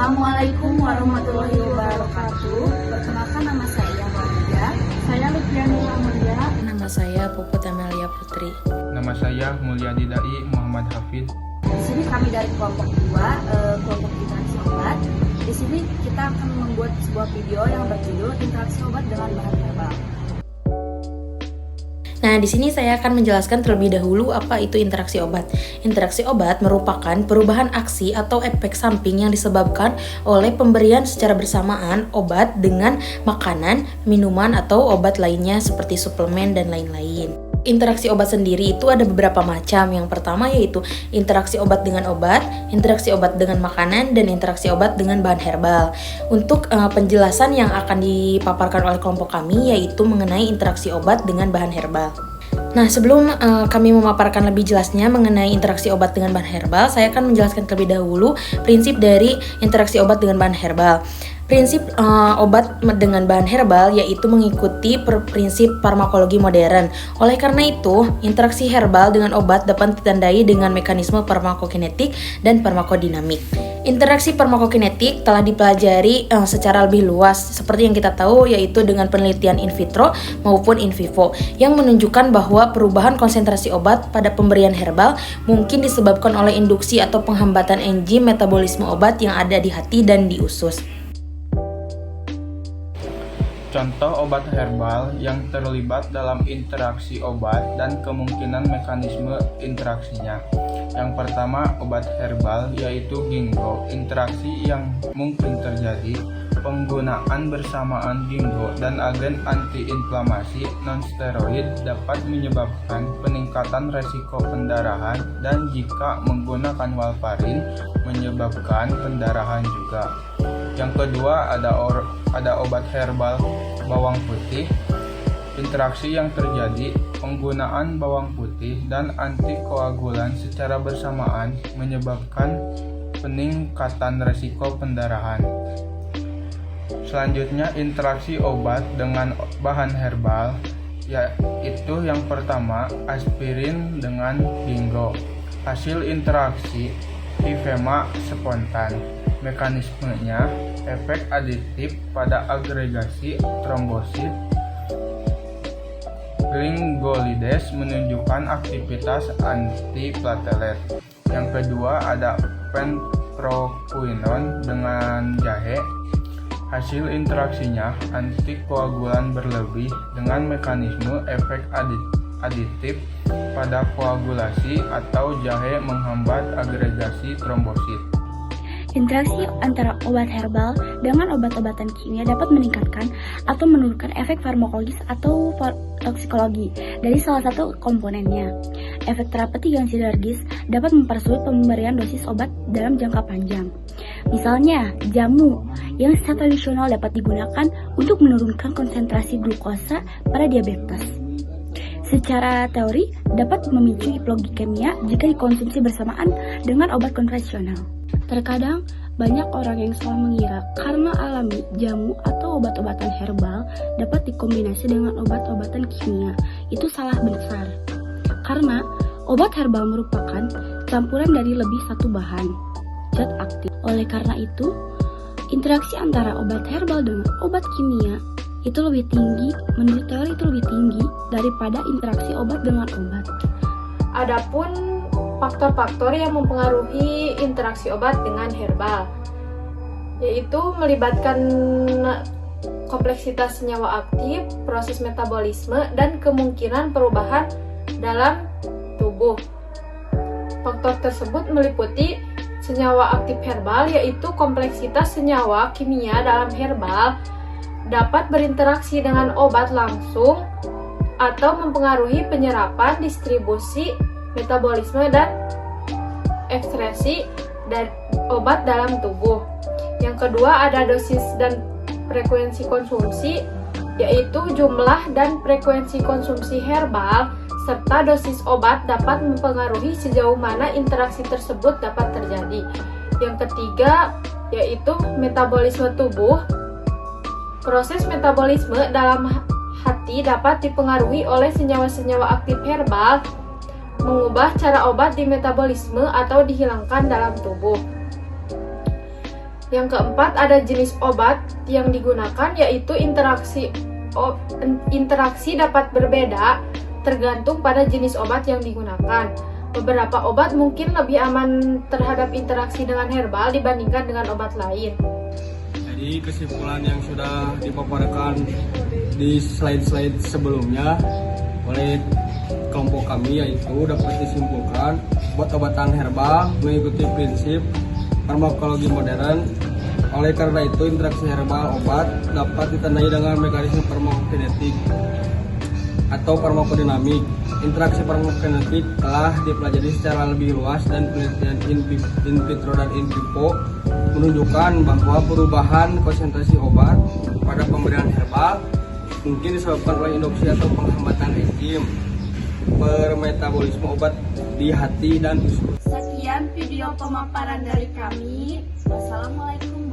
Assalamualaikum warahmatullahi wabarakatuh. Perkenalkan, nama saya Maria. Saya Lutfiani Amelia. Nama saya Puput Amelia Putri. Nama saya Mulyadi Dai Muhammad Hafid. Di sini kami dari kelompok 2, kelompok interaksi obat. Di sini kita akan membuat sebuah video yang berjudul interaksi obat dengan bahan herbal. Nah, di sini saya akan menjelaskan terlebih dahulu apa itu interaksi obat. Interaksi obat merupakan perubahan aksi atau efek samping yang disebabkan oleh pemberian secara bersamaan obat dengan makanan, minuman, atau obat lainnya seperti suplemen dan lain-lain. Interaksi obat sendiri itu ada beberapa macam. Yang pertama yaitu interaksi obat dengan obat, interaksi obat dengan makanan, dan interaksi obat dengan bahan herbal. Untuk penjelasan yang akan dipaparkan oleh kelompok kami yaitu mengenai interaksi obat dengan bahan herbal. Nah, sebelum kami memaparkan lebih jelasnya mengenai interaksi obat dengan bahan herbal, saya akan menjelaskan terlebih dahulu prinsip dari interaksi obat dengan bahan herbal. Prinsip obat dengan bahan herbal yaitu mengikuti prinsip farmakologi modern. Oleh karena itu, interaksi herbal dengan obat dapat ditandai dengan mekanisme farmakokinetik dan farmakodinamik. Interaksi farmakokinetik telah dipelajari secara lebih luas, seperti yang kita tahu yaitu dengan penelitian in vitro maupun in vivo, yang menunjukkan bahwa perubahan konsentrasi obat pada pemberian herbal mungkin disebabkan oleh induksi atau penghambatan enzim metabolisme obat yang ada di hati dan di usus. Contoh obat herbal yang terlibat dalam interaksi obat dan kemungkinan mekanisme interaksinya. Yang pertama, obat herbal yaitu ginkgo. Interaksi yang mungkin terjadi penggunaan bersamaan ginkgo dan agen antiinflamasi non-steroid dapat menyebabkan peningkatan resiko pendarahan, dan jika menggunakan warfarin menyebabkan pendarahan juga. Yang kedua, ada obat herbal bawang putih. Interaksi yang terjadi penggunaan bawang putih dan antikoagulan secara bersamaan menyebabkan peningkatan resiko pendarahan. Selanjutnya, interaksi obat dengan bahan herbal, yaitu yang pertama aspirin dengan ginkgo. Hasil interaksi hifema spontan. Mekanismenya, efek aditif pada agregasi trombosit glycolides menunjukkan aktivitas antiplatelet. Yang kedua, ada penproquinon dengan jahe. Hasil interaksinya antikoagulan berlebih dengan mekanisme efek aditif pada koagulasi, atau jahe menghambat agregasi trombosit. Interaksi antara obat herbal dengan obat-obatan kimia dapat meningkatkan atau menurunkan efek farmakologis atau toksikologi dari salah satu komponennya. Efek terapeutik yang sinergis dapat mempersulit pemberian dosis obat dalam jangka panjang. Misalnya, jamu yang secara tradisional dapat digunakan untuk menurunkan konsentrasi glukosa pada diabetes. Secara teori, dapat memicu hipoglikeemia jika dikonsumsi bersamaan dengan obat konvensional. Terkadang, banyak orang yang salah mengira karena alami jamu atau obat-obatan herbal dapat dikombinasi dengan obat-obatan kimia. Itu salah besar. Karena obat herbal merupakan campuran dari lebih satu bahan zat aktif. Oleh karena itu, interaksi antara obat herbal dengan obat kimia itu lebih tinggi, menurut teori itu lebih tinggi daripada interaksi obat dengan obat. Adapun faktor-faktor yang mempengaruhi interaksi obat dengan herbal, yaitu melibatkan kompleksitas senyawa aktif, proses metabolisme, dan kemungkinan perubahan dalam tubuh. Faktor tersebut meliputi senyawa aktif herbal, yaitu kompleksitas senyawa kimia dalam herbal dapat berinteraksi dengan obat langsung atau mempengaruhi penyerapan, distribusi, metabolisme, dan ekskresi dari obat dalam tubuh. Yang kedua, ada dosis dan frekuensi konsumsi, yaitu jumlah dan frekuensi konsumsi herbal serta dosis obat dapat mempengaruhi sejauh mana interaksi tersebut dapat terjadi. Yang ketiga, yaitu metabolisme tubuh. Proses metabolisme dalam hati dapat dipengaruhi oleh senyawa-senyawa aktif herbal, mengubah cara obat di metabolisme atau dihilangkan dalam tubuh. Yang keempat, ada jenis obat yang digunakan, yaitu interaksi dapat berbeda tergantung pada jenis obat yang digunakan. Beberapa obat mungkin lebih aman terhadap interaksi dengan herbal dibandingkan dengan obat lain. Jadi kesimpulan yang sudah dipaparkan di slide-slide sebelumnya oleh kelompok kami yaitu dapat disimpulkan obat-obatan herbal mengikuti prinsip farmakologi modern. Oleh karena itu, interaksi herbal obat dapat ditandai dengan mekanisme farmakokinetik atau farmakodinamik. Interaksi farmakokinetik telah dipelajari secara lebih luas dan penelitian in vitro dan in vivo menunjukkan bahwa perubahan konsentrasi obat pada pemberian herbal mungkin disebabkan oleh induksi atau penghambatan enzim bermetabolisme obat di hati dan usus. Sekian video pemaparan dari kami. Wassalamualaikum